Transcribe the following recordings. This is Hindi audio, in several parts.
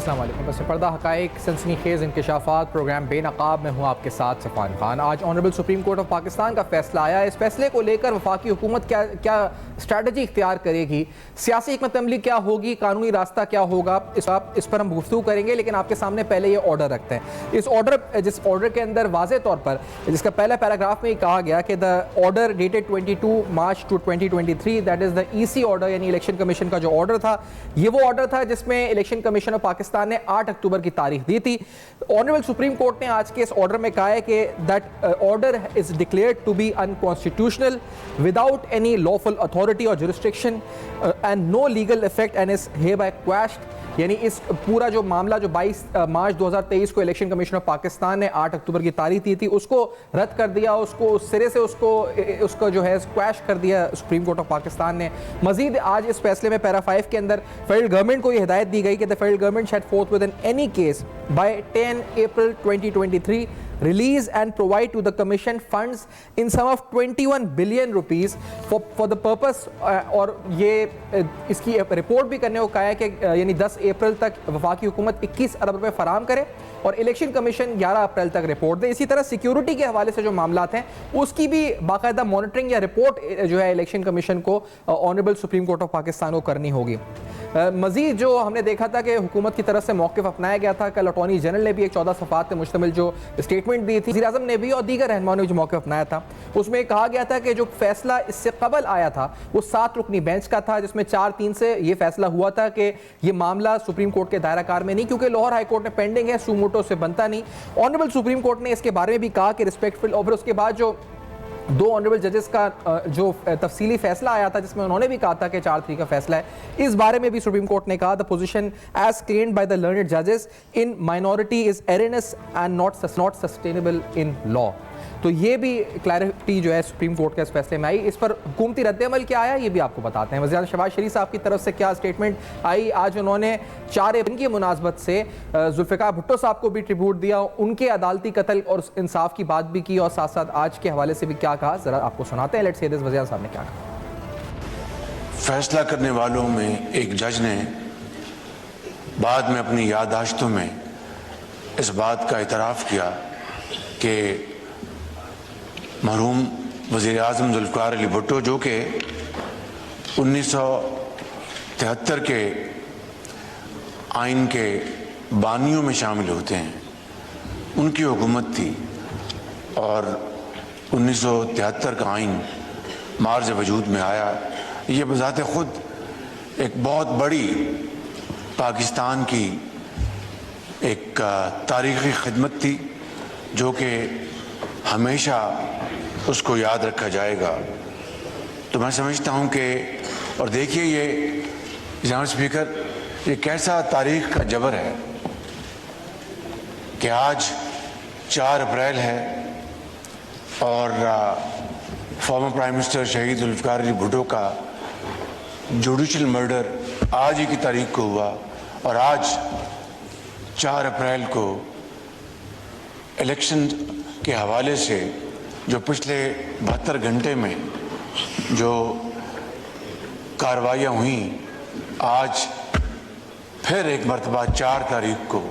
अस्सलाम वालेकुम। बस पर्दा हक़ाइक़ सनसनीखेज़ इंकशाफ़ात प्रोग्राम बेनकाब में हूँ आपके साथ सफ़ान खान। आज honourable Supreme court of Pakistan का फ़ैसला आया। इस फैसले को लेकर वफाकी हुकूमत क्या स्ट्रैटेजी इख्तियार करेगी, सियासी हिकमत अमली क्या होगी, कानूनी रास्ता क्या होगा, इस पर हम गुफ्तगू करेंगे। लेकिन आपके सामने पहले ये ऑर्डर रखते हैं। जिस ऑर्डर के अंदर वाज़े तौर पर जिसका पहला पैराग्राफ में ही कहा गया कि the order dated 22 March 2023 that is the EC order, यानी इलेक्शन कमीशन का जो ऑर्डर था, ये वो ऑर्डर था जिसमें इलेक्शन कमीशन ऑफ पाकिस्तान ने 8 अक्टूबर की तारीख दी थी। ऑनरेबल सुप्रीम कोर्ट ने आज के इस ऑर्डर में कहा है कि that order is declared to be unconstitutional without any lawful authority और jurisdiction and no legal effect and is hereby quashed. यानी इस पूरा जो मामला जो 22 मार्च 2023 को इलेक्शन कमीशन ऑफ पाकिस्तान ने 8 अक्टूबर की तारीख दी थी, उसको रद्द कर दिया, उसको उस सिरे से उसको जो है स्क्वैश कर दिया सुप्रीम कोर्ट ऑफ पाकिस्तान ने। मजीद आज इस फैसले में पैरा 5 के अंदर फेडरल गवर्नमेंट को ये हिदायत दी गई कि the federal government shed forth with in any case by 10 April 2023 release and provide to the commission funds in sum of 21 billion rupees for the purpose और ये इसकी रिपोर्ट भी करने को कहा है कि यानी 10 अप्रैल तक वफाकी हुकूमत 21 अरब रुपए फराम करे और इलेक्शन कमीशन 11 अप्रैल तक रिपोर्ट दे। इसी तरह सिक्योरिटी के हवाले से जो मामला हैं उसकी भी बाकायदा मॉनिटरिंग या रिपोर्ट जो है इलेक्शन कमीशन को honourable Supreme court of Pakistan को करनी होगी। मजीद जो हमने देखा था कि हुकूमत की तरफ से मौक़िफ़ अपनाया गया था, कल अटॉर्नी जनरल ने भी एक 14 सफ़ात पे मुश्तमिल जो स्टेटमेंट दी थी, वज़ीर आज़म ने भी और दीगर रहनुमाओं ने जो मौक़िफ़ अपनाया था, उसमें कहा गया था कि जो फैसला इससे कबल आया था वो 7 रुकनी बेंच का था, जिसमें 4-3 से ये फैसला हुआ था कि ये मामला सुप्रीम कोर्ट के दायरा कार में नहीं, क्योंकि लाहौर हाई कोर्ट में पेंडिंग है, सुमोटो से बनता नहीं। ऑनरेबल सुप्रीम कोर्ट ने इसके बारे में भी कहा कि रिस्पेक्टफुल, और फिर उसके बाद जो 2 ऑनरेबल जजेस का जो तफसीली फैसला आया था जिसमें उन्होंने भी कहा था कि 4-3 का फैसला है, इस बारे में भी सुप्रीम कोर्ट ने कहा the position as claimed by the learned जजेस in minority is erroneous and not sustainable in law. तो ये भी क्लैरिटी जो है सुप्रीम कोर्ट के इस फैसले में आई। इस पर हुकूमती रद्द-ए-अमल क्या आया ये भी आपको बताते हैं। वज़ीर शहबाज शरीफ साहब की तरफ से क्या स्टेटमेंट आई, आज उन्होंने 4 अप्रैल की मुनासबत से जुल्फ़िकार भुट्टो साहब को भी ट्रिब्यूट दिया, उनके अदालती कत्ल और इंसाफ की बात भी की और साथ साथ आज के हवाले से भी क्या कहा, ज़रा आपको सुनाते हैं। लेट्स हियर दिस वज़ीर साहब ने क्या कहा। फैसला करने वालों में एक जज ने बाद में अपनी याददाश्तों में इस बात का इतराफ़ किया कि मरहूम वज़ीर आज़म ज़ुल्फ़िकार अली भुट्टो, जो कि 1973 के आइन के बानियों में शामिल होते हैं, उनकी हुकूमत थी और 1973 का आइन मार्ज वजूद में आया। ये बज़ाते ख़ुद एक बहुत बड़ी पाकिस्तान की एक तारीख़ी खिदमत थी, जो कि हमेशा उसको याद रखा जाएगा। तो मैं समझता हूँ कि, और देखिए ये जनाब स्पीकर, ये कैसा तारीख़ का जबर है कि आज 4 अप्रैल है और फॉर्मर प्राइम मिनिस्टर शहीद ज़ुल्फ़िकार अली भुट्टो का जुडिशल मर्डर आज ही की तारीख को हुआ और आज 4 अप्रैल को इलेक्शन के हवाले से जो पिछले 72 घंटे में जो कार्रवाइयाँ हुई, आज फिर एक मरतबा 4 तारीख को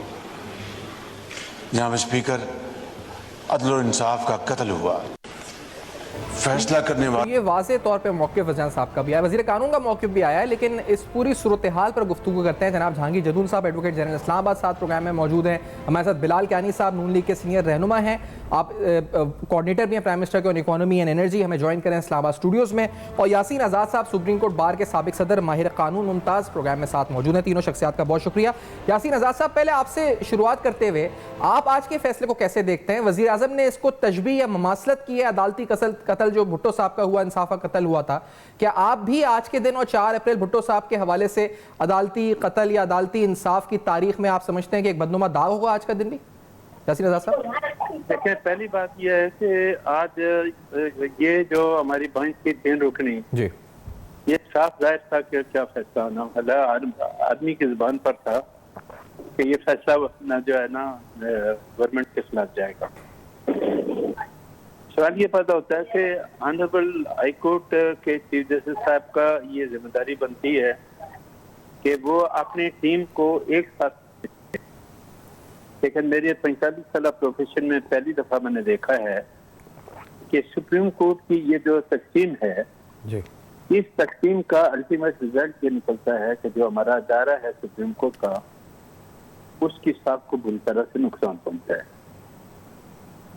जनाब स्पीकर अदल और इंसाफ का कत्ल हुआ। फैसला करने वाले ये वाज़े तौर पे मौक़िफ़ वज़ीर साहब का भी आया, वज़ीर कानून का मौक़िफ़ भी आया है, लेकिन इस पूरी सूरत हाल पर गुफ्तगू करते हैं। जनाब जहांगीर जदून साहब एडवोकेट जनरल इस्लामाबाद साथ प्रोग्राम में मौजूद हैं। हमारे साथ बिलाल कानी साहब नून लीग के सीनियर रहनुमा हैं, आप कोऑर्डिनेटर भी हैं प्राइम मिनिस्टर के ऑन इकोनॉमी एंड एनर्जी, हमें ज्वाइन करें इस्लामाबाद स्टूडियोज़ में। और यासीन आज़ाद साहब सुप्रीम कोर्ट बार के साबिक सदर, माहिर कानून मुमताज़ प्रोग्राम में साथ मौजूद हैं। तीनों शख्सियात का बहुत शुक्रिया। यासीन आज़ाद साहब, पहले आपसे शुरुआत करते हुए आप आज के फैसले को कैसे देखते हैं? वज़ीर आज़म ने इसको तशबीह या ममासलत की है अदालती कत्ल जो भुट्टो साहब का हुआ, इंसाफ का कत्ल हुआ था, क्या आप भी आज के दिन और 4 अप्रैल भुट्टो साहब के हवाले से अदालती कत्ल या अदालती इंसाफ की तारीख में आप समझते हैं कि एक बदनुमा दाग होगा आज का दिन भी? यासीन आज़ाद साहब, देखिए, पहली बात यह है कि आज ये जो हमारी बेंच की 3 रुकनी जी, ये साफ जाहिर था कि क्या फैसला होना वाला, आदमी की जुबान पर था कि ये फैसला ना जो है ना गवर्नमेंट के खिलाफ जाएगा। सवाल ये पैदा होता है कि ऑनरेबल हाई कोर्ट के चीफ जस्टिस साहब का ये जिम्मेदारी बनती है कि वो अपनी टीम को एक साथ लेकिन मेरे 45 साल प्रोफेशन में पहली दफा मैंने देखा है कि सुप्रीम कोर्ट की ये जो तकसीम है जी, इस तकसीम का अल्टीमेट रिजल्ट ये निकलता है कि जो हमारा अदारा है सुप्रीम कोर्ट का, उसकी साख को बुरी तरह से नुकसान पहुंचता है।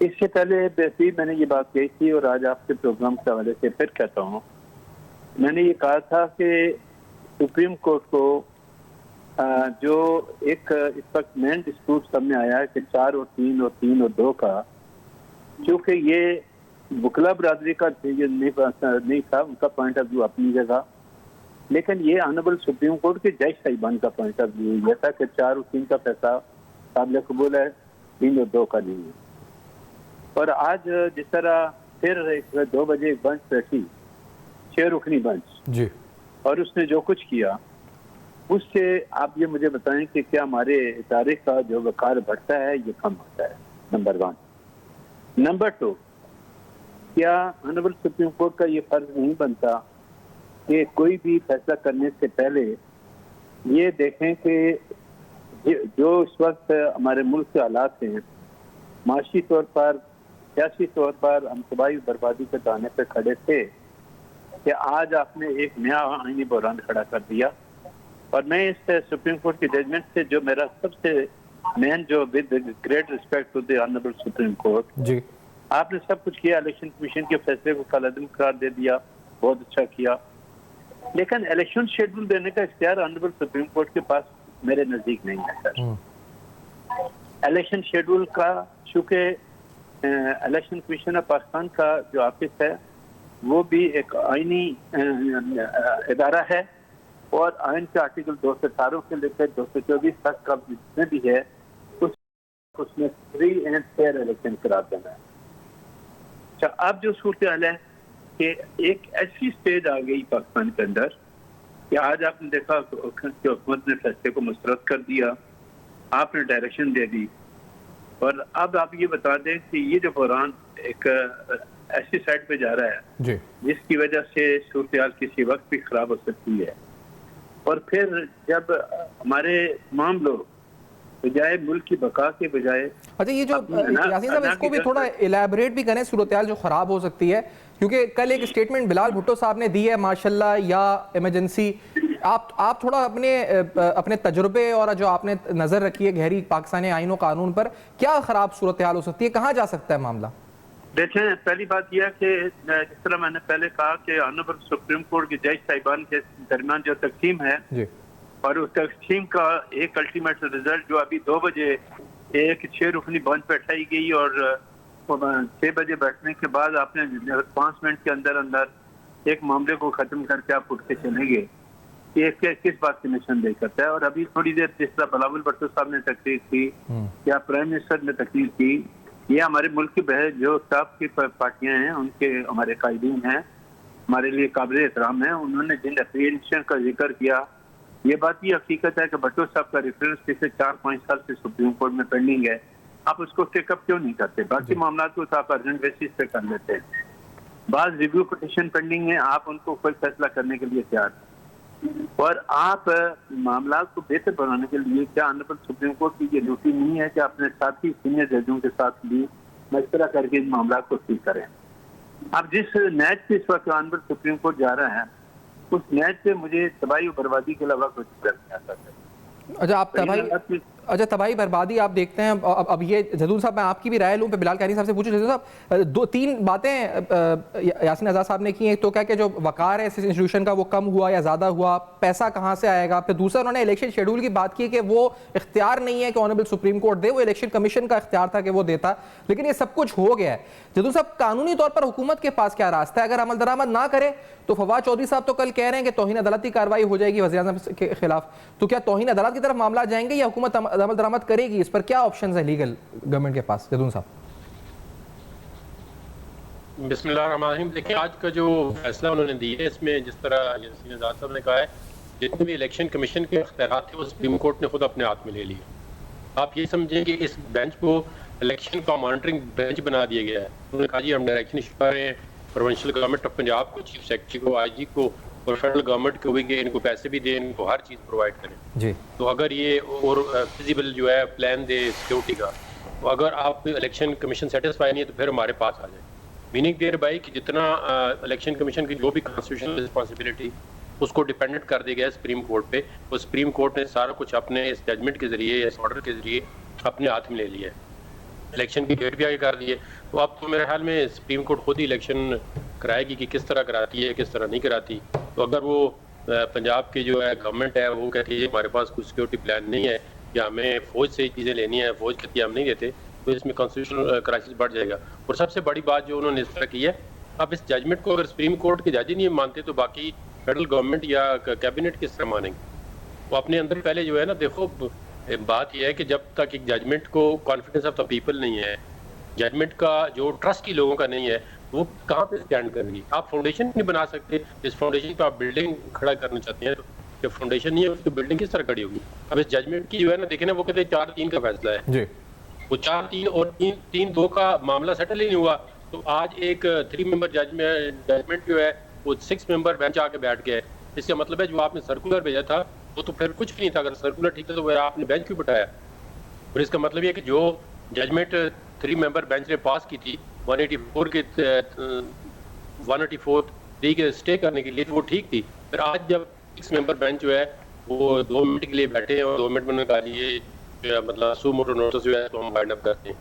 इससे पहले भी मैंने ये बात कही थी और आज आपके प्रोग्राम के हवाले से फिर कहता हूँ, मैंने ये कहा था कि सुप्रीम कोर्ट को जो एक इस वक्त मेन डिस्प्यूट सामने आया है कि 4 और 3 और 3 और 2 का, क्योंकि ये वकला बरादरी का नहीं था, उनका पॉइंट ऑफ व्यू अपनी जगह, लेकिन ये ऑनरेबल सुप्रीम कोर्ट के जज साहिबान का पॉइंट ऑफ व्यू यह था कि 4 और 3 का फैसला काबिल कबूल है, 3 और 2 का नहीं है। और आज जिस तरह फिर 2 बजे एक बेंच बैठी, 6 रुकनी बेंच जी, और उसने जो कुछ किया उससे आप ये मुझे बताएं कि क्या हमारे इदारे का जो वकार बढ़ता है ये कम होता है, नंबर 1। नंबर 2, क्या ऑनरेबल सुप्रीम कोर्ट का ये फर्ज नहीं बनता कि कोई भी फैसला करने से पहले ये देखें कि जो इस वक्त हमारे मुल्क के हालात हैं, माशी तौर पर, सियासी तौर पर हम तबाही बर्बादी के दाने पे खड़े थे, कि आज आपने एक नया आईनी बहरान खड़ा कर दिया। और मैं इस सुप्रीम कोर्ट के जजमेंट से जो मेरा सबसे मेन जो with great respect to the honourable Supreme Court, जी, आपने सब कुछ किया, इलेक्शन कमीशन के फैसले को कलअदम करार दे दिया, बहुत अच्छा किया, लेकिन इलेक्शन शेड्यूल देने का इख्तियार ऑनरेबल सुप्रीम कोर्ट के पास मेरे नजदीक नहीं है सर। इलेक्शन शेड्यूल का, चूंकि इलेक्शन कमीशन ऑफ पाकिस्तान का जो ऑफिस है वो भी एक आईनी इदारा है और आइन के आर्टिकल 218 से लेकर 224 तक का जितने भी है उसमें फ्री एंड फेयर इलेक्शन करार देना है। अच्छा, अब जो सूरत हाल है कि एक ऐसी स्टेज आ गई पाकिस्तान के अंदर कि आज आपने देखा कि हुकूमत ने फैसले को मुस्तरद कर दिया, आपने डायरेक्शन दे दी, और अब आप ये बता दें कि ये जो बहरान एक ऐसी साइड पे जा रहा है जी, जिसकी वजह से सूरत हाल किसी वक्त भी खराब हो सकती है। और फिर जब हमारे तमाम लोग बजाय मुल्क की बका के बजाय, अच्छा ये जो यासीन साहब इसको भी थोड़ा इलेबोरेट भी करें, सूरत हाल जो खराब हो सकती है, क्योंकि कल एक स्टेटमेंट बिलाल भुट्टो साहब ने दी है माशाल्लाह या इमरजेंसी, आप थोड़ा अपने तजुर्बे और जो आपने नजर रखी है गहरी पाकिस्तानी आईन और कानून पर, क्या खराब सूरत हाल हो सकती है, कहाँ जा सकता है मामला? देखें, पहली बात यह कि जिस तरह मैंने पहले कहा कि ऑनरेबल सुप्रीम कोर्ट के जज साहिबान के दरमियान जो तकसीम है जी, और उस तकसीम का एक अल्टीमेट रिजल्ट जो अभी 2 बजे एक 6 रुकनी बेंच बैठाई गई और 6 बजे बैठने के बाद आपने 5 मिनट के अंदर अंदर एक मामले को खत्म करके आप उठ के चलेंगे, ये किस बात की निशानदेही करता है। और अभी थोड़ी देर जिस तरह बिलावल भुट्टो साहब ने तकरीर की या प्राइम मिनिस्टर ने तकरीर की, ये हमारे मुल्क की जो स्टाफ की पार्टियां हैं, उनके हमारे कायदीन हैं, हमारे लिए काबिल एहतराम है, उन्होंने जिन एप्लीकेशन का जिक्र किया, ये बात ही हकीकत है कि भट्टो साहब का रेफरेंस पिछले 4-5 साल से सुप्रीम कोर्ट में पेंडिंग है, आप उसको टेकअप क्यों नहीं करते? बाकी मामला को तो आप अर्जेंट बेसिस पे कर लेते हैं। बाद रिव्यू पिटीशन पेंडिंग है, आप उनको कोई फैसला करने के लिए तैयार हैं, और आप मामला को बेहतर बनाने के लिए क्या ऑनरेबल सुप्रीम कोर्ट की ये ड्यूटी नहीं है कि अपने साथी सीनियर जजों के साथ भी मशवरा करके इन मामला को ठीक करें? अब जिस नैच पे इस वक्त ऑनरेबल सुप्रीम कोर्ट जा रहा है, उस नैच पे मुझे तबाही और बर्बादी के अलावा कुछ नजर नहीं आता है। अच्छा, तबाही बर्बादी आप देखते हैं। अब ये जदूल साहब, मैं आपकी भी राय लूँ पे बिलाल कहनी साहब से पूछूं। जदूल साहब, 2-3 बातें यासीन आज़ाद साहब ने की हैं। तो क्या कि जो वकार है इस इंस्टीट्यूशन का वो कम हुआ या ज़्यादा हुआ, पैसा कहाँ से आएगा? फिर दूसरा उन्होंने इलेक्शन शेड्यूल की बात की कि वो इख्तियार नहीं है कि ऑनरेबल सुप्रीम कोर्ट दे, वो इलेक्शन कमीशन का इख्तियार था कि वो देता, लेकिन ये सब कुछ हो गया है। जदूल साहब, कानूनी तौर पर हुकूमत के पास क्या रास्ता है? अगर अमल दरामद ना करे तो फवाद चौधरी साहब तो कल कह रहे हैं कि तौहीन अदालती कार्रवाई हो जाएगी वज़ीर-ए-आज़म के खिलाफ, तो क्या तौहीन अदालत की तरफ मामला जाएंगे या हुकूमत अमल दरामद करेगी? इस पर क्या ऑप्शन है लीगल गवर्नमेंट के पास? जदून साहब। बिस्मिल्लाहिर्रहमानिर्रहीम। देखिए, आज का जो फैसला उन्होंने दिया है, इसमें जिस तरह यासीन आज़ाद साहब ने कहा है, जितने भी इलेक्शन कमीशन के अख्तियारात थे वो सुप्रीम कोर्ट ने खुद अपने हाथ में ले लिए। आप ये समझें कि इस बेंच को इलेक्शन का मॉनिटरिंग बेंच बना दिया गया है। उन्होंने कहा जी हम डायरेक्शन इशू कर रहे हैं प्रोविंशियल गवर्नमेंट ऑफ पंजाब को, चीफ सेक्रेटरी को, IG को, और फेडरल गवर्नमेंट को भी कि इनको पैसे भी दें, इनको हर चीज़ प्रोवाइड करें जी। तो अगर ये और फिजिबल जो है प्लान दे सिक्योरिटी का, तो अगर आप इलेक्शन कमीशन सेटिस्फाई नहीं है तो फिर हमारे पास आ जाए। मीनिंग देयर बाई कि जितना इलेक्शन कमीशन की जो भी कॉन्स्टिट्यूशनल रिस्पॉन्सिबिलिटी उसको डिपेंडेंट कर दिया गया सुप्रीम कोर्ट पे, वो सुप्रीम कोर्ट ने सारा कुछ अपने इस जजमेंट के ज़रिए, इस ऑर्डर के ज़रिए अपने हाथ में ले लिया है। इलेक्शन की डेट भी आगे कर दी है, तो अब तो मेरे ख्याल में सुप्रीम कोर्ट खुद ही इलेक्शन कराएगी कि किस तरह कराती है, किस तरह नहीं कराती। तो अगर वो पंजाब की जो है गवर्नमेंट है वो कहती है हमारे पास कुछ सिक्योरिटी प्लान नहीं है या हमें फ़ौज से चीज़ें लेनी है, फ़ौज कहती है हम नहीं देते, तो इसमें कॉन्स्टिट्यूशनल क्राइसिस बढ़ जाएगा। और सबसे बड़ी बात जो उन्होंने इस तरह की है, अब इस जजमेंट को अगर सुप्रीम कोर्ट के जज ही नहीं मानते तो बाकी फेडरल गवर्नमेंट या कैबिनेट किस तरह मानेंगे? वो अपने अंदर पहले जो है ना, देखो बात यह है कि जब तक एक जजमेंट को कॉन्फिडेंस ऑफ द पीपल नहीं है, जजमेंट का जो ट्रस्ट ही लोगों का नहीं है, वो कहाँ पे स्टैंड करेगी? आप फाउंडेशन नहीं बना सकते, जिस फाउंडेशन पे आप बिल्डिंग खड़ा करना चाहते हैं, तो जब फाउंडेशन नहीं है उसकी बिल्डिंग किस तरह खड़ी होगी? अब इस जजमेंट की जो है ना, देखे ना, वो कहते हैं 4-3 का फैसला है जी। वो 4-3 और 3-2 का मामला सेटल ही नहीं हुआ, तो आज एक 3 मेंबर जजमेंट जो है वो 6 मेंबर बेंच आके बैठ गया है। इसका मतलब है जो आपने सर्कुलर भेजा था वो तो फिर कुछ भी नहीं था। अगर सर्कुलर ठीक था तो वह आपने बेंच क्यों बिठाया? और इसका मतलब ये कि जो जजमेंट 3 मेंबर बेंच ने पास की थी 184 के 184 के स्टे करने के लिए, तो वो ठीक थी। फिर आज जब 6 मेंबर बेंच जो है वो 2 मिनट के लिए बैठे हैं और 2 मिनट में निकाल लिए मतलब सू मोटो नोटिस जो है तो हम वाइंड अप करते हैं।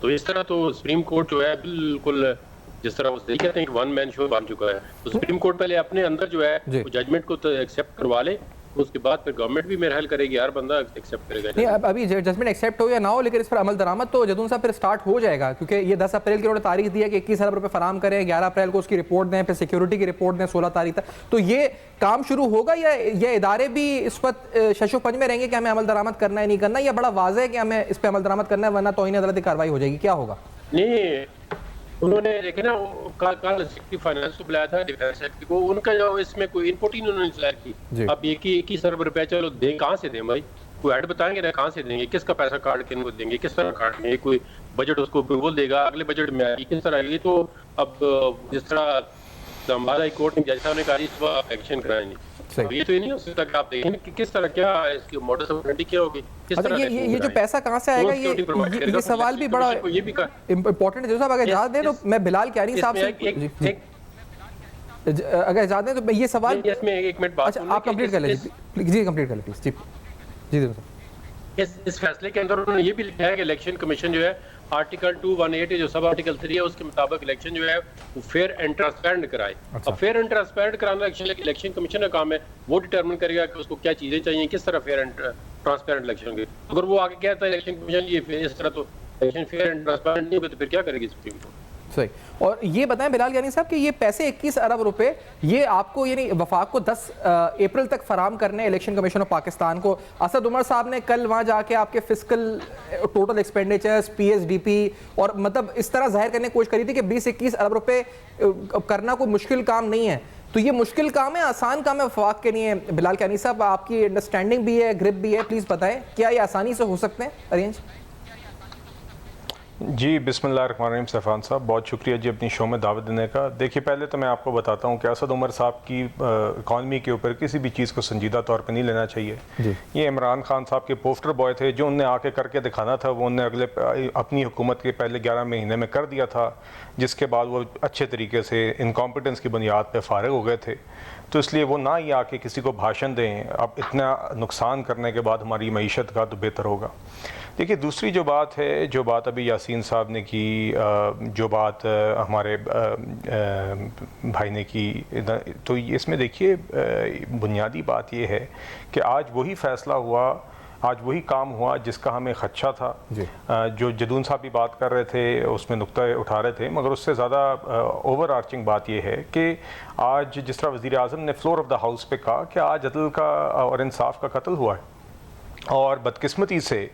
तो इस तरह तो सुप्रीम कोर्ट जो है बिल्कुल जिस तरह वो सही कहते हैं कि वन मैन शो बन चुका है, तो सुप्रीम कोर्ट पहले अपने अंदर जो है वो जजमेंट को तो एक्सेप्ट करवा ले, उसके बाद फिर गवर्नमेंट भी मेरा हल करेगी, हर बंदा एक्सेप्ट करेगा। नहीं, अभी जजमेंट एक्सेप्ट हो या ना हो, लेकिन इस पर अमल दरामद तो जदून साहब फिर स्टार्ट हो जाएगा, क्योंकि ये 10 अप्रैल की उन्होंने तारीख दी है कि 21 अरब रुपए फराम करें, 11 अप्रैल को उसकी रिपोर्ट दें, फिर सिक्योरिटी की रिपोर्ट दें 16 तारीख तक। तो ये काम शुरू होगा या ये इदारे भी इस वक्त शशोपंज में रहेंगे कि हमें अमल दरामद करना है नहीं करना, या बड़ा वाज़ेह है कि हमें इस पर अमल दरामद करना है वरना तौहीन अदालती कार्रवाई हो जाएगी? क्या होगा? नहीं, उन्होंने देखे ना कल सेक्रेटरी फाइनेंस को बुलाया था, डिफेंस सेक्रेटरी को, उनका जो इसमें कोई इनपुट ही उन्होंने जाहिर की। अब 21 अरब रुपया चलो दें, कहाँ से दें भाई? कोई ऐड बताएंगे ना, कहाँ से देंगे, किसका पैसा काट के इनको देंगे, किस तरह काटेंगे? कोई बजट उसको अप्रूवल देगा, अगले बजट में आएगी, किस तरह आएगी? तो अब जिस तरह हमारा हाई कोर्ट ने जज साहब ने कहा इस पर एक्शन कराएंगे, ये तो ये नहीं हो सकता कि आप देखें कि किस तरह क्या इसकी मॉडस ऑपरेंडी क्या होगी, किस तरह ये जो पैसा कहाँ से आएगा, ये सवाल भी बड़ा इम्पोर्टेंट है। साहब अगर इजाज़त दें तो मैं बिलाल क्यानी साहब से अगर इजाज़त दें तो ये सवाल इसमें एक मिनट बात आप कंप्लीट कर लीजिए जी, कंप्लीट कर लीजिए जी। इस फैसले के अंदर उन्होंने ये भी लिखा है कि इलेक्शन कमीशन जो है आर्टिकल 218 जो सब आर्टिकल 3 है उसके मुताबिक इलेक्शन जो है वो फेयर एंड ट्रांसपेरेंट कराए। अब फेयर एंड ट्रांसपेरेंट कराना इलेक्शन कमीशन का काम है, वो डिटरमिन करेगा कि उसको क्या चीजें चाहिए, किस तरह फेयर एंड ट्रांसपेरेंट इलेक्शन की। अगर वो आगे कहता है इलेक्शन कमीशन ये इस तरह तो इलेक्शन फेयर एंड ट्रांसपेरेंट नहीं होगा तो फिर क्या करेगी सुप्रीम कोर्ट? सही। और ये बताएं बिलाल क्यानी साहब कि ये पैसे 21 अरब रुपए ये आपको यानी वफाक को 10 अप्रैल तक फराम करने इलेक्शन कमीशन ऑफ पाकिस्तान को। असद उमर साहब ने कल वहाँ जाके आपके फिस्कल टोटल एक्सपेंडिचर्स PSDP और मतलब इस तरह जाहिर करने की कोशिश करी थी कि 20-21 अरब रुपए करना कोई मुश्किल काम नहीं है। तो ये मुश्किल काम है, आसान काम है वफाक के लिए? बिलाल क्यानी साहब आपकी अंडरस्टैंडिंग भी है, ग्रिप भी है, प्लीज़ बताएं क्या ये आसानी से हो सकते हैं अरेंज? जी बिस्मिल्लाहिर्रहमानिर्रहीम सफ़ान साहब, बहुत शुक्रिया जी अपनी शो में दावत देने का। देखिए पहले तो मैं आपको बताता हूँ कि असद उमर साहब की इकॉनमी के ऊपर किसी भी चीज़ को संजीदा तौर पर नहीं लेना चाहिए। ये इमरान खान साहब के पोस्टर बॉय थे, जो उनने आके करके दिखाना था वो उनने अपनी हुकूमत के पहले 11 महीने में कर दिया था, जिसके बाद वो अच्छे तरीके से इनकॉम्पिटेंस की बुनियाद पर फारिग हो गए थे। तो इसलिए वो ना ही आके किसी को भाषण दें, अब इतना नुकसान करने के बाद हमारी मईशत का तो बेहतर होगा। देखिए दूसरी जो बात है, जो बात अभी यासीन साहब ने की, जो बात हमारे भाई ने की, तो इसमें देखिए बुनियादी बात ये है कि आज वही फ़ैसला हुआ, आज वही काम हुआ जिसका हमें खदशा था। जो जदून साहब भी बात कर रहे थे उसमें नुक्ता उठा रहे थे, मगर उससे ज़्यादा ओवर आर्चिंग बात यह है कि आज जिस तरह वज़ीर आज़म ने फ्लोर ऑफ द हाउस पे कहा कि आज अदल का और इंसाफ का कत्ल हुआ है, और बदकिस्मती से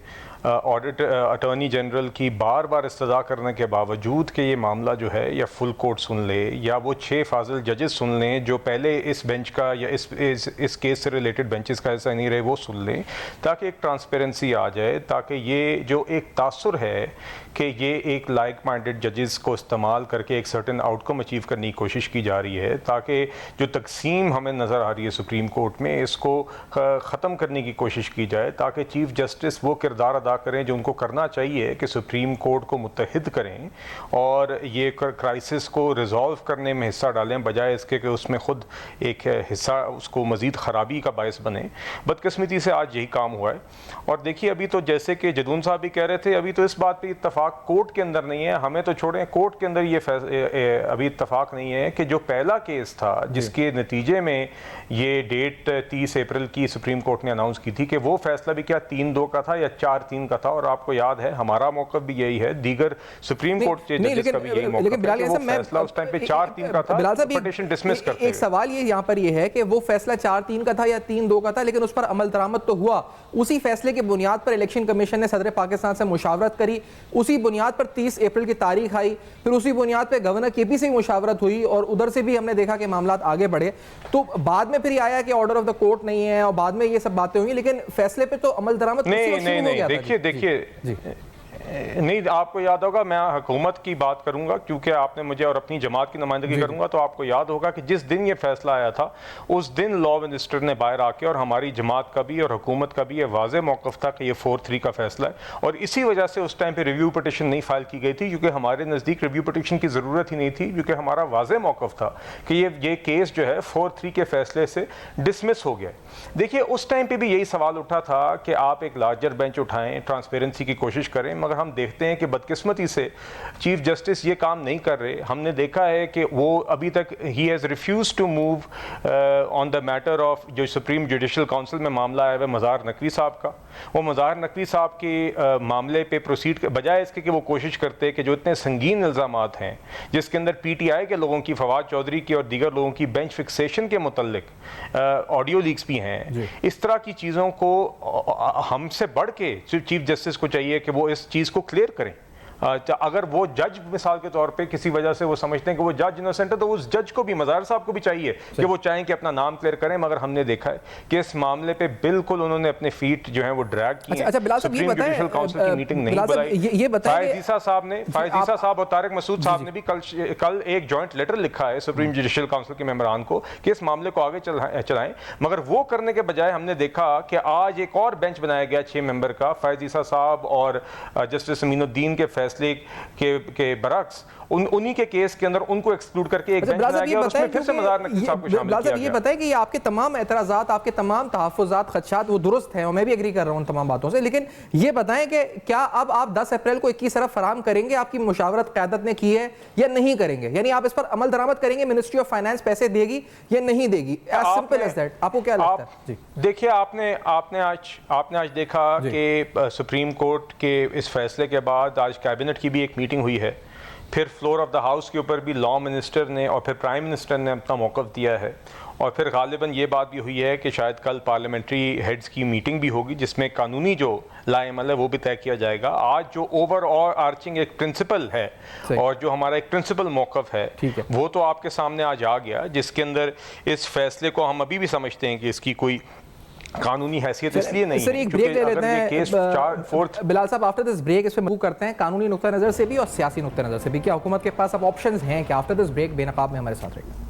ऑडिट अटॉर्नी जनरल की बार बार इस्तदा करने के बावजूद कि ये मामला जो है या फुल कोर्ट सुन ले या वो 6 फाजिल जजेस सुन लें जो पहले इस बेंच का या इस केस से रिलेटेड बेंचेस का ऐसा नहीं रहे, वो सुन लें ताकि एक ट्रांसपेरेंसी आ जाए, ताकि ये जो एक तासुर है कि ये एक लाइक माइंडेड जजेस को इस्तेमाल करके एक सर्टेन आउटकम अचीव करने की कोशिश की जा रही है, ताकि जो तकसीम हमें नज़र आ रही है सुप्रीम कोर्ट में, इसको ख़त्म करने की कोशिश की जाए, ताकि चीफ जस्टिस वो किरदार अदा करें जो उनको करना चाहिए कि सुप्रीम कोर्ट को मुत्तहिद करें और ये क्राइसिस को रिजॉल्व करने में हिस्सा डालें, बजाय इसके कि उसमें ख़ुद एक हिस्सा उसको मज़ीद ख़राबी का बायस बने। बदकिस्मती से आज यही काम हुआ है। और देखिए, अभी तो जैसे कि जदून साहब भी कह रहे थे, अभी तो इस बात पे इत्तफाक कोर्ट के अंदर नहीं है, हमें तो छोड़ें, कोर्ट के अंदर ये अभी इत्तफाक नहीं है कि जो पहला केस था जिसके नतीजे में ये डेट 30 अप्रैल की सुप्रीम कोर्ट ने अनाउंस की थी, कि वो फैसला भी क्या 3-2 का था या 4-3 का था। और आपको याद है हमारा मौक़िफ़ भी यही है, दीगर सुप्रीम कोर्ट के जजेस का भी यही मौक़िफ़ है कि वो फैसला उस टाइम पे 4-3 का था, पिटीशन डिसमिस करते। एक सवाल ये यहाँ पर ये है कि वो फैसला 4-3 का था या 3-2 का था, लेकिन उस पर अमल दरामद तो हुआ। उसी फैसले की बुनियाद पर इलेक्शन कमीशन ने सदर पाकिस्तान से मुशावरत करी, उसी बुनियाद पर 30 अप्रैल की तारीख आई, फिर उसी बुनियाद पर गवर्नर केपी से मुशावरत हुई और उधर से भी हमने देखा कि मामला आगे बढ़े। तो बाद में फिर आया कि ऑर्डर ऑफ द कोर्ट नहीं है और बाद में ये सब बातें हुई, लेकिन फैसले पे तो अमल दरामद नहीं, देखिए नहीं, आपको याद होगा, मैं हुकूमत की बात करूंगा क्योंकि आपने मुझे और अपनी जमात की नुमाइंदगी करूंगा, तो आपको याद होगा कि जिस दिन ये फैसला आया था उस दिन लॉ मिनिस्टर ने बाहर आके और हमारी जमात का भी और हुकूमत का भी ये वाज़े मौक़िफ़ था कि ये 4-3 का फैसला है, और इसी वजह से उस टाइम पे रिव्यू पिटिशन नहीं फाइल की गई थी, क्योंकि हमारे नज़दीक रिव्यू पिटिशन की ज़रूरत ही नहीं थी, क्योंकि हमारा वाज़े मौक़िफ़ था कि ये केस जो है 4-3 के फैसले से डिसमिस हो गया। देखिए, उस टाइम पर भी यही सवाल उठा था कि आप एक लार्जर बेंच उठाएँ, ट्रांसपेरेंसी की कोशिश करें, मगर हम देखते हैं कि बदकिस्मती से चीफ जस्टिस ये काम नहीं कर रहे। हमने देखा है कि वो अभी तक ही has refused to move on the matter of जो सुप्रीम जुडिशल काउंसिल में मामला आया है मज़ार नकवी साहब का। वो मज़ार नकवी साहब के मामले पे प्रोसीड बजाय इसके कि वो कोशिश करते कि जो इतने संगीन इल्ज़ामात हैं, जिसके अंदर PTI के लोगों की, फवाद चौधरी की और दीगर लोगों की बेंच फिक्सेशन के मुतल्लिक ऑडियो लीक्स भी हैं, इस तरह की चीज़ों को हमसे बढ़ के चीफ जस्टिस को चाहिए कि वो इस चीज़ को क्लियर करें। अगर वो जज मिसाल के तौर पे किसी वजह से वो समझते हैं कि वो जज इनोसेंट है, तो उस जज को भी, मज़ार साहब को भी चाहिए कि वो चाहें कि अपना नाम क्लियर करें, मगर हमने देखा है कि इस मामले पे बिल्कुल उन्होंने अपने फीट जो है वो ड्रैग किए। अच्छा बिलाल साहब, सुप्रीम जुडिशल काउंसिल की मीटिंग नहीं बुलाई। ये बताइए, फायज़ ईसा साहब और तारिक मसूद साहब ने भी कल एक जॉइंट लेटर लिखा है सुप्रीम जुडिशल काउंसिल के मेंबरान को कि इस मामले को आगे चलाएं, मगर वो करने के बजाय हमने देखा कि आज एक और बेंच बनाया गया 6 मेंबर का, फायज़ ईसा साहब और जस्टिस अमीनुद्दीन के फैसले के बरक्स उन्हीं के केस के अंदर उनको एक्सक्लूड करके एक बेंच बनाया गया और उसमें फिर से मज़ार नकवी साहब को शामिल किया गया। ये बताएं कि आपके तमाम एतराज़ात, आपके तमाम तहफ़्फ़ुज़ात, खदशात वो दुरुस्त हैं और मैं भी एग्री कर रहा हूँ तमाम बातों से, लेकिन ये बताएं कि क्या अब आप 10 अप्रैल को 21 तरफ फराम करेंगे, आपकी मुशावरत क़यादत ने की है, या नहीं करेंगे? यानी आप इस पर अमल दरामद करेंगे, मिनिस्ट्री ऑफ फाइनेंस पैसे देगी या नहीं देगी? As simple as that. आपको क्या लगता है? देखिए, आपने आज देखा कि सुप्रीम कोर्ट के इस फैसले के बाद आज कैबिनेट की भी एक मीटिंग हुई है, फिर फ्लोर ऑफ द हाउस के ऊपर भी लॉ मिनिस्टर ने और फिर प्राइम मिनिस्टर ने अपना मौक़िफ़ दिया है, और फिर गालिबन ये बात भी हुई है कि शायद कल पार्लियामेंट्री हेड्स की मीटिंग भी होगी जिसमें कानूनी जो लाएमल है वो भी तय किया जाएगा। आज जो ओवर और आर्चिंग एक प्रिंसिपल है और जो हमारा एक प्रिंसिपल मौक़िफ़ है वो तो आपके सामने आज आ गया, जिसके अंदर इस फैसले को हम अभी भी समझते हैं कि इसकी कोई कानूनी हैसियत इसलिए नहीं है। एक ब्रेक ले लेते हैं बिलाल साहब, आफ्टर दिस ब्रेक इस पे मूव करते हैं कानूनी नुक्ता नज़र से भी और सियासी नुक्ता नज़र से भी। क्या हुकूमत के पास अब ऑप्शंस हैं कि आफ्टर दिस ब्रेक बेनकाब में हमारे साथ रहेगा?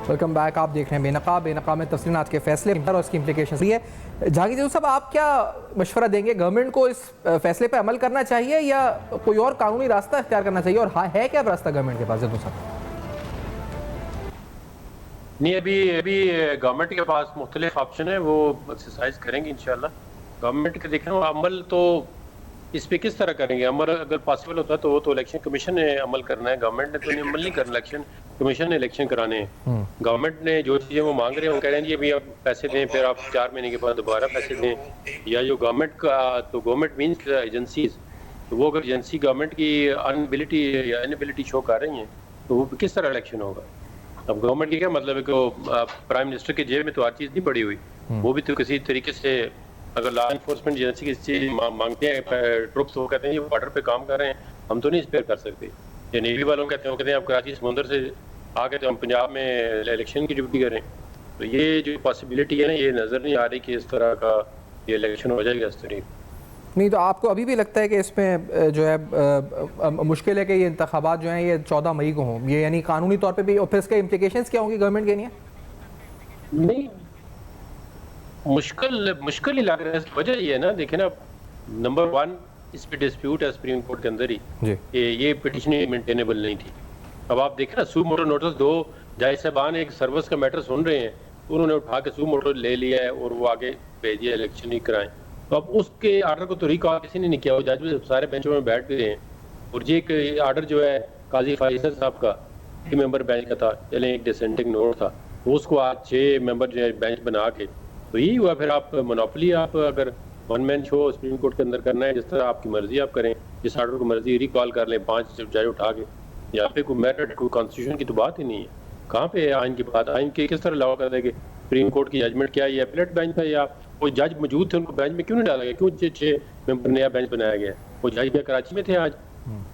Welcome back. आप देख रहे हैं बेनकाब में तफसीलात के फैसले और उसकी इंप्लीकेशंस भी है। जहांगीर साहब, आप क्या मशवरा देंगे? गवर्नमेंट को इस फैसले पर अमल करना चाहिए या कोई और कानूनी रास्ता इख्तियार करना चाहिए, और है क्या रास्ता गवर्नमेंट के पास? नहीं, अभी गवर्नमेंट के पास मुख्तलिफ ऑप्शन है, वो एक्सरसाइज करेंगे इंशाल्लाह। गवर्नमेंट के देखें अमल तो इस पे किस तरह करेंगे अमल? अगर पॉसिबल होता तो वो तो इलेक्शन कमीशन ने अमल करना है, गवर्नमेंट ने तो नहीं अमल नहीं करना, इलेक्शन कमीशन ने इलेक्शन कराने हैं। गवर्नमेंट ने जो चीज़ें वो मांग रहे हैं वो कह रहे हैं जी अभी आप पैसे दें, फिर आप 4 महीने के बाद दोबारा पैसे दें, या जो गवर्नमेंट का, तो गवर्नमेंट मीन्स एजेंसीज, तो वो अगर एजेंसी गवर्नमेंट की अनबिलिटी या इनबिलिटी शो कर रही हैं तो वो किस तरह इलेक्शन होगा? अब गवर्नमेंट की क्या मतलब है कि प्राइम मिनिस्टर के जेब में तो हर चीज़ नहीं पड़ी हुई, वो भी तो किसी तरीके से अगर लॉ इन्फोर्समेंट एजेंसी किसी चीज़ मांगते हैं ट्रुप्स, वो कहते हैं ये बॉर्डर पे काम कर रहे हैं, हम तो नहीं स्पेयर कर सकते। या नेवी वालों कहते हैं, वो कहते हैं आप कराची समुंदर से आके तो हम पंजाब में इलेक्शन की ड्यूटी करें। तो ये जो पॉसिबिलिटी है ना, ये नज़र नहीं आ रही कि इस तरह का ये इलेक्शन हो जाएगा इस तरीके। नहीं तो आपको अभी भी लगता है कि इसमें जो है मुश्किल है कि ये इंतखाबात जो हैं ये 14 मई को हों, ये यानी कानूनी तौर पे भी, और फिर इसके इम्प्लिकेशंस क्या होंगी गवर्नमेंट के लिए? नहीं, मुश्किल ही लग रहा है। वजह ये है ना, देखें ना, नंबर 1 इस पे डिस्प्यूट है सुप्रीम कोर्ट के अंदर ही कि ये पिटीशन मेंटेनेबल नहीं थी। अब आप देखें ना, सू मोटो नोटिस 2 जज साहबान एक सर्विस का मैटर सुन रहे हैं, उन्होंने उठा के सू मोटो ले लिया है और वो आगे भेज दिया इलेक्शन ही कराएं। तो अब उसके आर्डर को तो रिकॉल किसी ने नहीं किया, वो जज भी सारे बेंचों में बैठ भी रहे हैं। और ये एक आर्डर जो है काजी फैसल साहब का 3 मेंबर बेंच का था, चलें एक डिसेंटिंग नोट था, उसको आज 6 मेंबर जो है बेंच बना के, तो यही हुआ। फिर आप मोनोपोली, आप अगर one man show supreme court के अंदर करना है, जिस तरह आपकी मर्जी आप करें, जिस आर्डर को मर्जी रिकॉल कर लें 5 जज उठा के, यहाँ पे कोई मेरिट, कोई कॉन्स्टिट्यूशन की तो बात ही नहीं है। कहाँ पे आइन की बात? आइन के किस तरह लागू कर देंगे? सुप्रीम कोर्ट की जजमेंट क्या है? एपलेट बेंच था या कोई जज मौजूद थे, उनको बेंच में क्यों नहीं डाला गया? क्यों 6 मेंबर नया बेंच बनाया गया? वो जज क्या कराची में थे आज,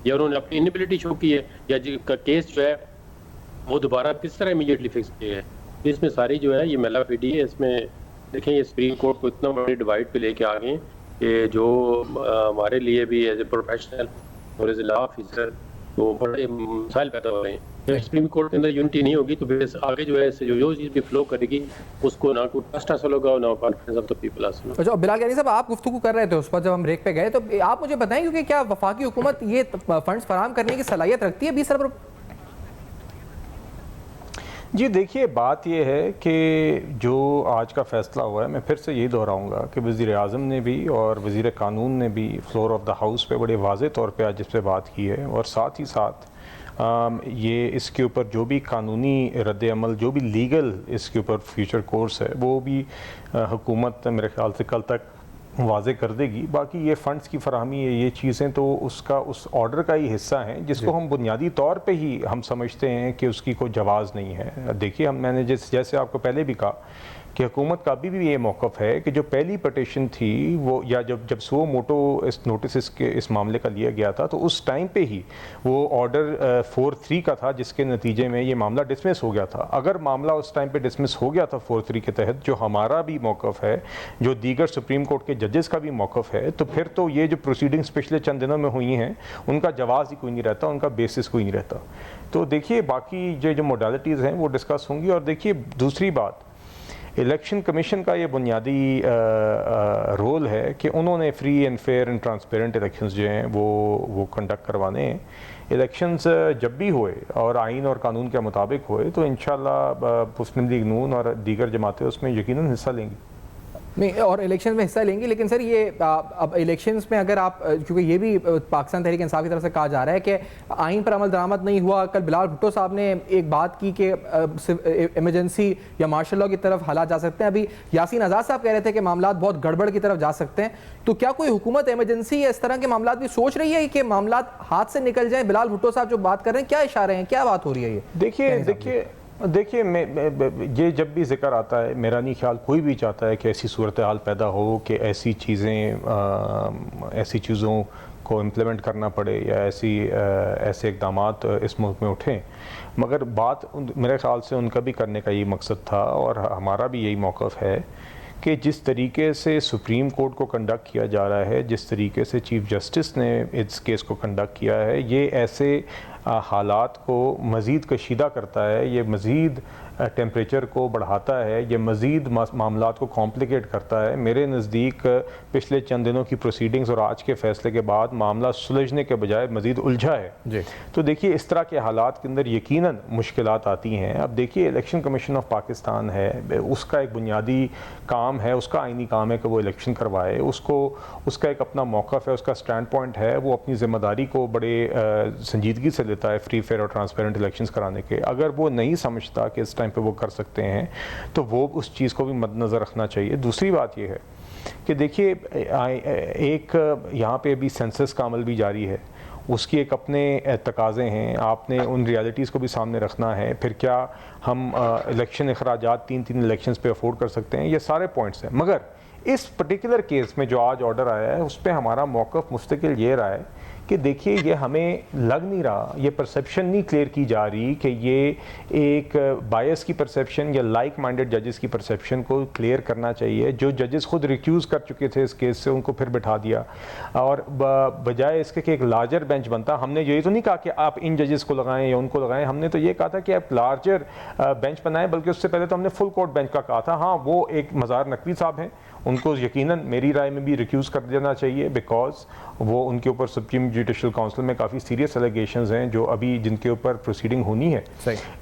या उन्होंने अपनी इनएबिलिटी शो की है, या का केस जो है वो दोबारा किस तरह इमीडिएटली फिक्स किया है? इसमें सारी जो है ये मेला पीडी है। इसमें देखें, ये सुप्रीम कोर्ट को इतना बड़ी डिवाइड पे लेके आ गए कि जो हमारे लिए भी एज ए प्रोफेशनल और एज ए लॉ ऑफिसर तो बड़े मसाइल पैदा हो रहे हैं। सुप्रीम कोर्ट के अंदर यूनिटी नहीं होगी तो फिर आगे जो है जो चीज़ भी फ्लो करेगी उसको ना कोई ट्रस्ट हासिल होगा, ना कॉन्फिडेंस ऑफ द पीपल हासिल होगा। अच्छा, बिलाल यानी साहब, आप गुफ्तगू कर रहे थे उस पर जब हम ब्रेक पे गए, तो आप मुझे बताएं क्योंकि क्या वफाकी हुकूमत ये फंड्स फराहम करने की सलाहियत रखती है 20 अरब? जी देखिए, बात यह है कि जो आज का फ़ैसला हुआ है, मैं फिर से यही दोहराऊंगा कि वज़ीर-ए-आज़म ने भी और वज़ीर कानून ने भी फ्लोर ऑफ द हाउस पे बड़े वाज़े तौर पे आज इस पे बात की है, और साथ ही साथ ये इसके ऊपर जो भी कानूनी रद्द-ए-अमल, जो भी लीगल इसके ऊपर फ्यूचर कोर्स है, वो भी हुकूमत मेरे ख्याल से कल तक वाज़े कर देगी। बाकी ये फ़ंड्स की फ़राहमी है, ये चीज़ें तो उसका उस ऑर्डर का ही हिस्सा हैं जिसको हम बुनियादी तौर पे ही हम समझते हैं कि उसकी कोई जवाज़ नहीं है। देखिए, मैंने जैसे आपको पहले भी कहा कि हुकूमत का अभी भी ये मौक़िफ़ है कि जो पहली पटिशन थी वो, या जब सो मोटो इस नोटिस के इस मामले का लिया गया था, तो उस टाइम पे ही वो ऑर्डर 4-3 का था जिसके नतीजे में ये मामला डिसमिस हो गया था। अगर मामला उस टाइम पे डिसमिस हो गया था 4-3 के तहत, जो हमारा भी मौक़िफ़ है, जो दीगर सुप्रीम कोर्ट के जजेस का भी मौक़िफ़ है, तो फिर तो ये जो प्रोसीडिंग्स पिछले चंद दिनों में हुई हैं उनका जवाज़ ही कोई नहीं रहता, उनका बेसिस कोई नहीं रहता। तो देखिए, बाकी जो मोडालिटीज़ हैं वो डिस्कस होंगी। और देखिए, दूसरी बात, इलेक्शन कमीशन का ये बुनियादी रोल है कि उन्होंने free and fair and transparent elections जो हैं वो कंडक्ट करवाने हैं। इलेक्शंस जब भी हुए और आइन और कानून के मुताबिक हुए तो इंशाल्लाह मुस्लिम लीग नून और दीगर जमातें उसमें यकीनन हिस्सा लेंगी। नहीं, और इलेक्शन में हिस्सा लेंगी, लेकिन सर ये अब इलेक्शंस में अगर आप, क्योंकि ये भी पाकिस्तान तहरीक इंसाफ की तरफ से कहा जा रहा है कि आइन पर अमल दरामद नहीं हुआ। कल बिलाल भुट्टो साहब ने एक बात की कि इमरजेंसी या मार्शल लॉ की तरफ हालात जा सकते हैं। अभी यासीन आज़ाद साहब कह रहे थे कि मामला बहुत गड़बड़ की तरफ जा सकते हैं। तो क्या कोई हुकूमत इमरजेंसी या इस तरह के मामला भी सोच रही है कि मामला हाथ से निकल जाए? बिलाल भुट्टो साहब जो बात कर रहे हैं, क्या इशारे हैं, क्या बात हो रही है? ये देखिए ये जब भी जिक्र आता है, मेरा नहीं ख्याल कोई भी चाहता है कि ऐसी सूरत हाल पैदा हो कि ऐसी चीज़ों को इम्प्लीमेंट करना पड़े या ऐसे इक़दामात इस मुल्क में उठें। मगर बात मेरे ख्याल से उनका भी करने का यही मकसद था और हमारा भी यही मौक़िफ़ है कि जिस तरीके से सुप्रीम कोर्ट को कंडक्ट किया जा रहा है, जिस तरीके से चीफ़ जस्टिस ने इस केस को कंडक्ट किया है, ये ऐसे हालात को मज़ीद कशीदा करता है, ये मज़ीद टेम्परेचर को बढ़ाता है, ये मज़ीद मामलात को कॉम्प्लिकेट करता है। मेरे नज़दीक पिछले चंद दिनों की प्रोसीडिंग्स और आज के फ़ैसले के बाद मामला सुलझने के बजाय मज़ीद उलझा है जी। तो देखिए इस तरह के हालात के अंदर यकीनन मुश्किलात आती हैं। अब देखिए इलेक्शन कमीशन ऑफ पाकिस्तान है, उसका एक बुनियादी काम है, उसका आइनी काम है कि वो इलेक्शन करवाए, उसका एक अपना मौक़िफ़ है, उसका स्टैंड पॉइंट है, वो अपनी ज़िम्मेदारी को बड़े संजीदगी से लेता है फ्री फेयर और ट्रांसपेरेंट इलेक्शंस कराने के। अगर वो नहीं समझता कि इस टाइम पे वो कर सकते हैं तो वो उस चीज़ को भी मद्देनज़र रखना चाहिए। दूसरी बात ये है कि देखिए एक यहाँ पे अभी सेंसस का अमल भी जारी है, उसकी एक अपने तकाज़े हैं, आपने उन रियलिटीज़ को भी सामने रखना है। फिर क्या हम इलेक्शन अखराजात 3 इलेक्शंस पे अफोर्ड कर सकते हैं, ये सारे पॉइंट्स हैं। मगर इस पर्टिकुलर केस में जो आज ऑर्डर आया है उस पर हमारा मौक़िफ़ मुस्तकिल ये रहा है कि देखिए ये हमें लग नहीं रहा, ये परसेप्शन नहीं क्लियर की जा रही कि ये एक बायस की परसेप्शन या लाइक माइंडेड जजेस की परसेप्शन को क्लियर करना चाहिए। जो जजेस खुद रिक्यूज़ कर चुके थे इस केस से उनको फिर बिठा दिया और बजाय इसके कि एक लार्जर बेंच बनता। हमने ये तो नहीं कहा कि आप इन जजेस को लगाएं या उनको लगाएं, हमने तो ये कहा था कि आप लार्जर बेंच बनाएं, बल्कि उससे पहले तो हमने फुल कोर्ट बेंच का कहा था। हाँ, वो एक मज़ार नकवी साहब हैं, उनको यकीनन मेरी राय में भी रिक्यूज़ कर देना चाहिए, बिकॉज वो उनके ऊपर सुप्रीम जुडिशल काउंसिल में काफ़ी सीरियस एलिगेशंस हैं जो अभी जिनके ऊपर प्रोसीडिंग होनी है।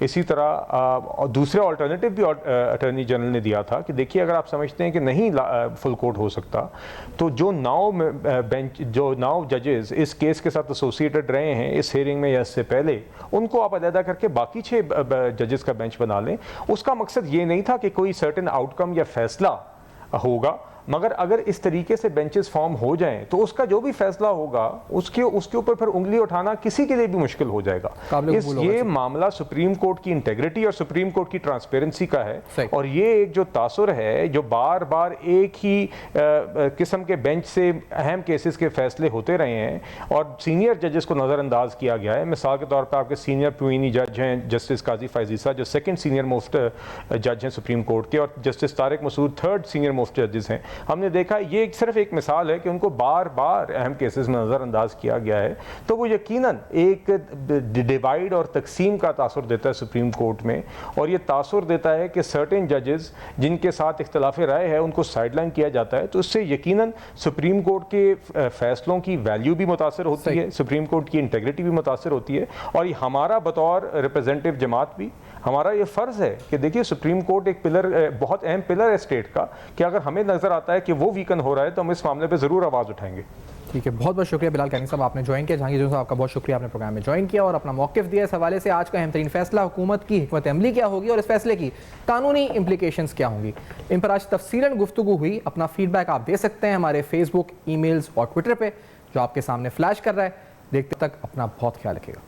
इसी तरह दूसरा अल्टरनेटिव भी अटॉर्नी जनरल ने दिया था कि देखिए अगर आप समझते हैं कि नहीं फुल कोर्ट हो सकता तो जो 9 जजेस इस केस के साथ एसोसिएटेड रहे हैं इस हेयरिंग में या इससे पहले, उनको आप अलहदा करके बाकी 6 जजेस का बेंच बना लें। उसका मकसद ये नहीं था कि कोई सर्टेन आउटकम या फैसला होगा, मगर अगर इस तरीके से बेंचेस फॉर्म हो जाएं तो उसका जो भी फैसला होगा उसके ऊपर फिर उंगली उठाना किसी के लिए भी मुश्किल हो जाएगा। ये मामला सुप्रीम कोर्ट की इंटेग्रिटी और सुप्रीम कोर्ट की ट्रांसपेरेंसी का है और ये एक जो तासुर है जो बार बार एक ही किस्म के बेंच से अहम केसेस के फैसले होते रहे हैं और सीनियर जजेस को नज़रअंदाज किया गया है। मिसाल के तौर पर आपके सीनियर प्रीनी जज हैं जस्टिस काजी फायजीसा जो 2nd सीनियर मोस्ट जज हैं सुप्रीम कोर्ट के, और justice Tariq Masood 3rd senior most जजेस हैं। हमने देखा ये सिर्फ एक मिसाल है कि उनको बार बार अहम केसेस में नज़रअंदाज किया गया है, तो वो यकीनन एक डिवाइड और तकसीम का तासुर देता है सुप्रीम कोर्ट में, और ये तासुर देता है कि सर्टेन जजेस जिनके साथ इख्तिलाफ राय है उनको साइडलाइन किया जाता है। तो इससे यकीनन सुप्रीम कोर्ट के फैसलों की वैल्यू भी मुतासर होती है, सुप्रीम कोर्ट की इंटेग्रिटी भी मुतासर होती है, और ये हमारा बतौर रिप्रेजेंटेटिव जमात भी हमारा ये फ़र्ज़ है कि देखिए सुप्रीम कोर्ट एक पिलर, बहुत अहम पिलर है स्टेट का, कि अगर हमें नज़र आता है कि वो वीकन हो रहा है तो हम इस मामले पे ज़रूर आवाज़ उठाएंगे। ठीक है, बहुत बहुत शुक्रिया बिलाल कैनी साहब, आपने ज्वाइन किया। जहांगीर साहब आपका बहुत शुक्रिया, आपने प्रोग्राम में ज्वाइन किया और अपना मौक़िफ़ दिया इस हवाले से। आज का अहम तरीन फैसला हुकूमत की हिकमत अमली क्या होगी और इस फैसले की कानूनी इम्प्लीकेशंस क्या होंगी, इन पर आज तफसीलन गुफ्तगू हुई। अपना फीडबैक आप दे सकते हैं हमारे फेसबुक, ईमेल्स और ट्विटर पर जो आपके सामने फ्लैश कर रहा है। देखते तक अपना बहुत ख्याल रखिएगा।